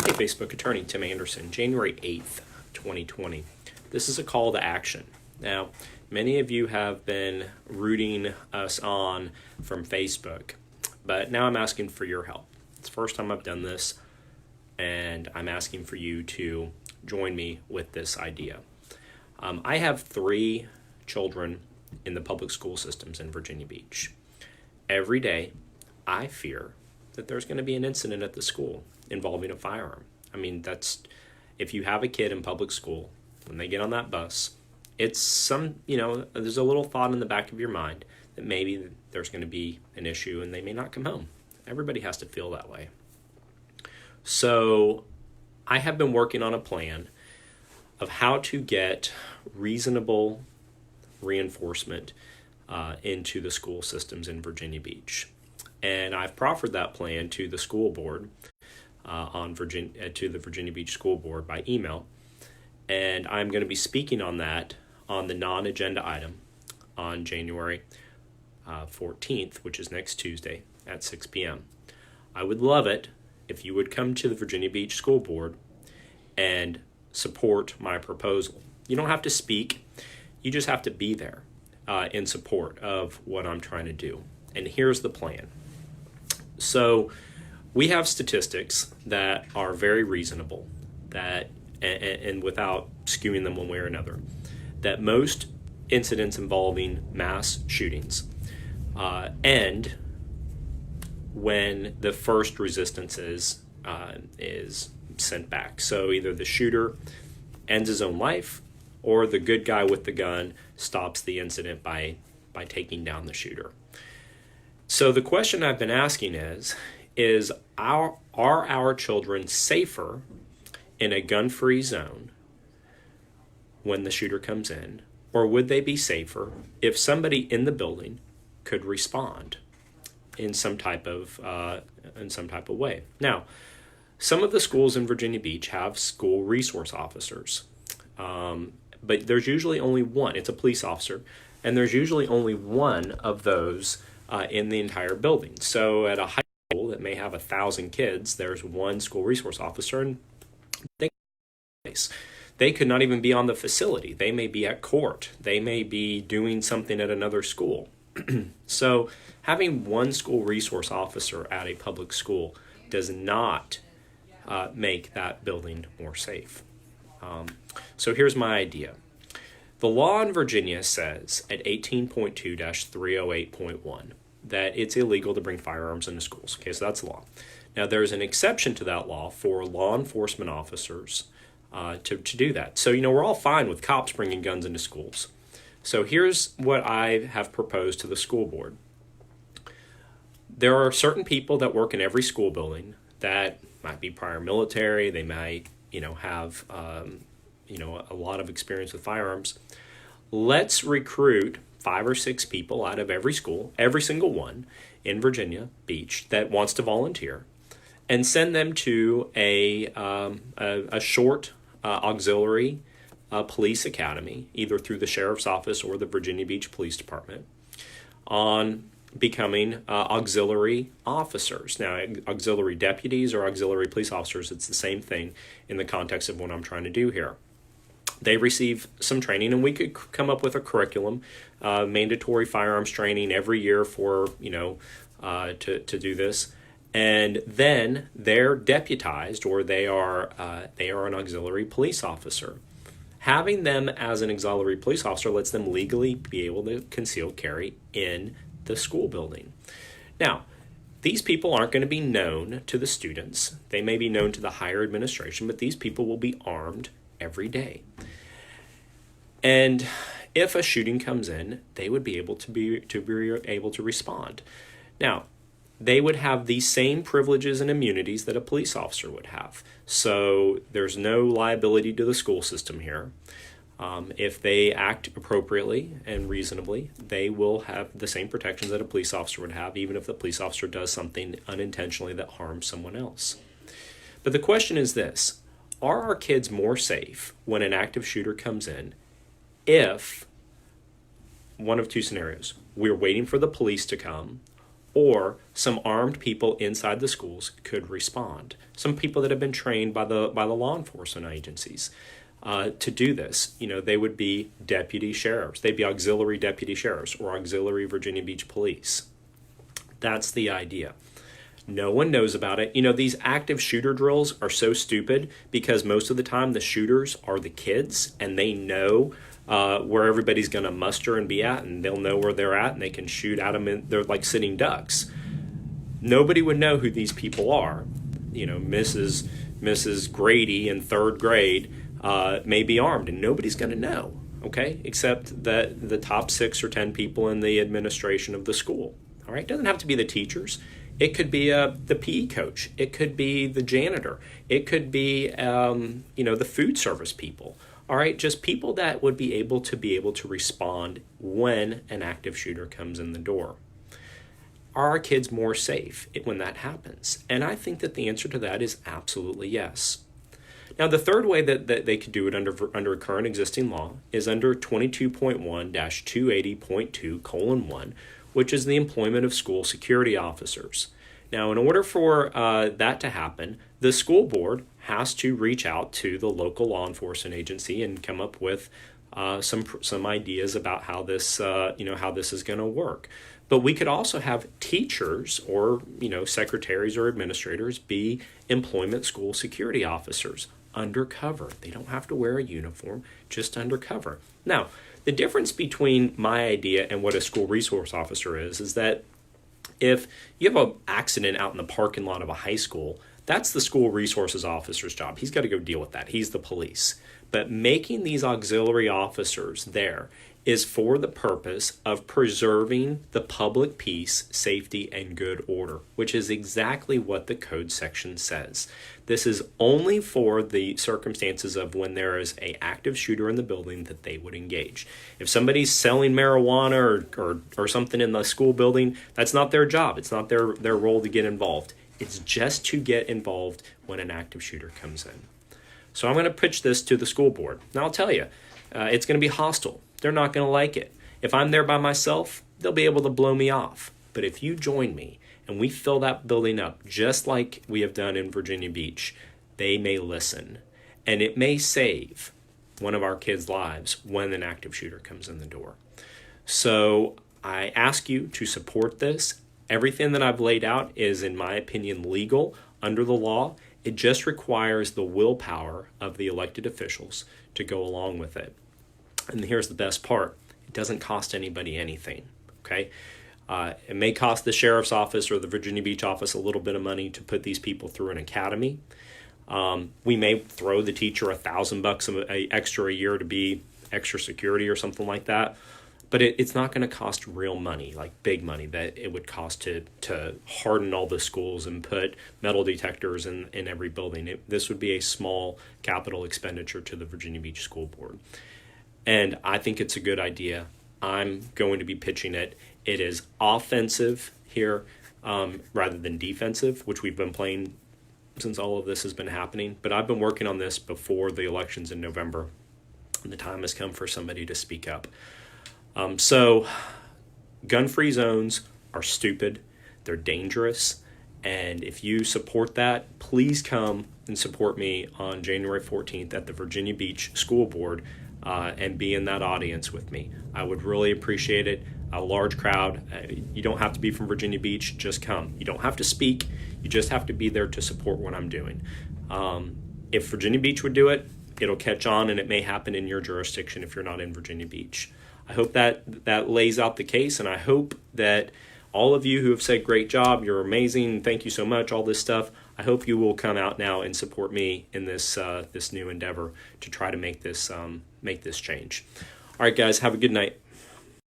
Hey, Facebook attorney Tim Anderson, January 8th, 2020. This is a call to action. Now, many of you have been rooting us on from Facebook, but now I'm asking for your help. It's the first time I've done this, and I'm asking for you to join me with this idea. I have 3 children in the public school systems in Virginia Beach. Every day, I fear that there's going to be an incident at the school involving a firearm. I mean, if you have a kid in public school, when they get on that bus, it's there's a little thought in the back of your mind that maybe there's going to be an issue and they may not come home. Everybody has to feel that way. So I have been working on a plan of how to get reasonable reinforcement into the school systems in Virginia Beach. And I've proffered that plan to the school board, to the Virginia Beach School Board by email. And I'm going to be speaking on that on the non-agenda item on January 14th, which is next Tuesday at 6 p.m. I would love it if you would come to the Virginia Beach School Board and support my proposal. You don't have to speak. You just have to be there in support of what I'm trying to do. And here's the plan. So we have statistics that are very reasonable, that and without skewing them one way or another, that most incidents involving mass shootings end when the first resistance is sent back. So either the shooter ends his own life, or the good guy with the gun stops the incident by taking down the shooter. So the question I've been asking is are our children safer in a gun-free zone when the shooter comes in, or would they be safer if somebody in the building could respond in some type of way? Now, some of the schools in Virginia Beach have school resource officers, but there's usually only one. It's a police officer, and there's usually only one of those in the entire building. So at a high school that may have 1,000 kids, there's one school resource officer, and they could not even be on the facility. They may be at court. They may be doing something at another school. So having one school resource officer at a public school does not make that building more safe. So here's my idea. The law in Virginia says at 18.2-308.1 that it's illegal to bring firearms into schools. Okay, so that's law. Now, there's an exception to that law for law enforcement officers to do that. So, we're all fine with cops bringing guns into schools. So here's what I have proposed to the school board. There are certain people that work in every school building that might be prior military. They might, have a lot of experience with firearms. Let's recruit 5 or 6 people out of every school, every single one in Virginia Beach that wants to volunteer, and send them to a short auxiliary police academy, either through the sheriff's office or the Virginia Beach Police Department, on becoming auxiliary officers. Now, auxiliary deputies or auxiliary police officers, it's the same thing in the context of what I'm trying to do here. They receive some training, and we could come up with a curriculum, mandatory firearms training every year for, to do this. And then they're deputized, or they are an auxiliary police officer. Having them as an auxiliary police officer lets them legally be able to conceal carry in the school building. Now, these people aren't going to be known to the students. They may be known to the higher administration, but these people will be armed every day. And if a shooting comes in, they would be able to respond. Now, they would have the same privileges and immunities that a police officer would have. So there's no liability to the school system here. If they act appropriately and reasonably, they will have the same protections that a police officer would have, even if the police officer does something unintentionally that harms someone else. But the question is this: are our kids more safe when an active shooter comes in if one of two scenarios? We're waiting for the police to come, or some armed people inside the schools could respond. Some people that have been trained by the law enforcement agencies to do this. They would be deputy sheriffs. They'd be auxiliary deputy sheriffs or auxiliary Virginia Beach police. That's the idea. No one knows about it. These active shooter drills are so stupid because most of the time the shooters are the kids, and they know where everybody's going to muster and be at, and they'll know where they're at, and they can shoot at them, and they're like sitting ducks. Nobody would know who these people are. Mrs. Grady in third grade may be armed, and nobody's going to know, okay, except that the top 6 or 10 people in the administration of the school. All right, it doesn't have to be the teachers. It could be the PE coach. It could be the janitor. It could be the food service people. All right, just people that would be able to respond when an active shooter comes in the door. Are our kids more safe when that happens? And I think that the answer to that is absolutely yes. Now, the third way that they could do it under current existing law is under 22.1-280.2:1, which is the employment of school security officers. Now, in order for that to happen, the school board has to reach out to the local law enforcement agency and come up with some ideas about how this is going to work. But we could also have teachers or secretaries or administrators be employment school security officers undercover. They don't have to wear a uniform, just undercover. Now, the difference between my idea and what a school resource officer is that if you have an accident out in the parking lot of a high school, that's the school resources officer's job. He's got to go deal with that. He's the police. But making these auxiliary officers there is for the purpose of preserving the public peace, safety, and good order, which is exactly what the code section says. This is only for the circumstances of when there is an active shooter in the building that they would engage. If somebody's selling marijuana or something in the school building, that's not their job. It's not their role to get involved. It's just to get involved when an active shooter comes in. So I'm going to pitch this to the school board. Now I'll tell you, it's going to be hostile. They're not going to like it. If I'm there by myself, they'll be able to blow me off. But if you join me and we fill that building up just like we have done in Virginia Beach, they may listen. And it may save one of our kids' lives when an active shooter comes in the door. So I ask you to support this. Everything that I've laid out is, in my opinion, legal under the law. It just requires the willpower of the elected officials to go along with it. And here's the best part. It doesn't cost anybody anything, okay? It may cost the sheriff's office or the Virginia Beach office a little bit of money to put these people through an academy. We may throw the teacher $1,000 extra a year to be extra security or something like that. But it's not going to cost real money, like big money, that it would cost to harden all the schools and put metal detectors in every building. This would be a small capital expenditure to the Virginia Beach School Board. And I think it's a good idea. I'm going to be pitching it. It is offensive here rather than defensive, which we've been playing since all of this has been happening. But I've been working on this before the elections in November, and the time has come for somebody to speak up. So gun-free zones are stupid. They're dangerous. And if you support that, please come and support me on January 14th at the Virginia Beach School Board and be in that audience with me. I would really appreciate it. A large crowd. You don't have to be from Virginia Beach. Just come. You don't have to speak. You just have to be there to support what I'm doing. If Virginia Beach would do it, it'll catch on, and it may happen in your jurisdiction if you're not in Virginia Beach. I hope that lays out the case, and I hope that all of you who have said, great job, you're amazing, thank you so much, all this stuff, I hope you will come out now and support me in this new endeavor to try to make this change. All right, guys, have a good night.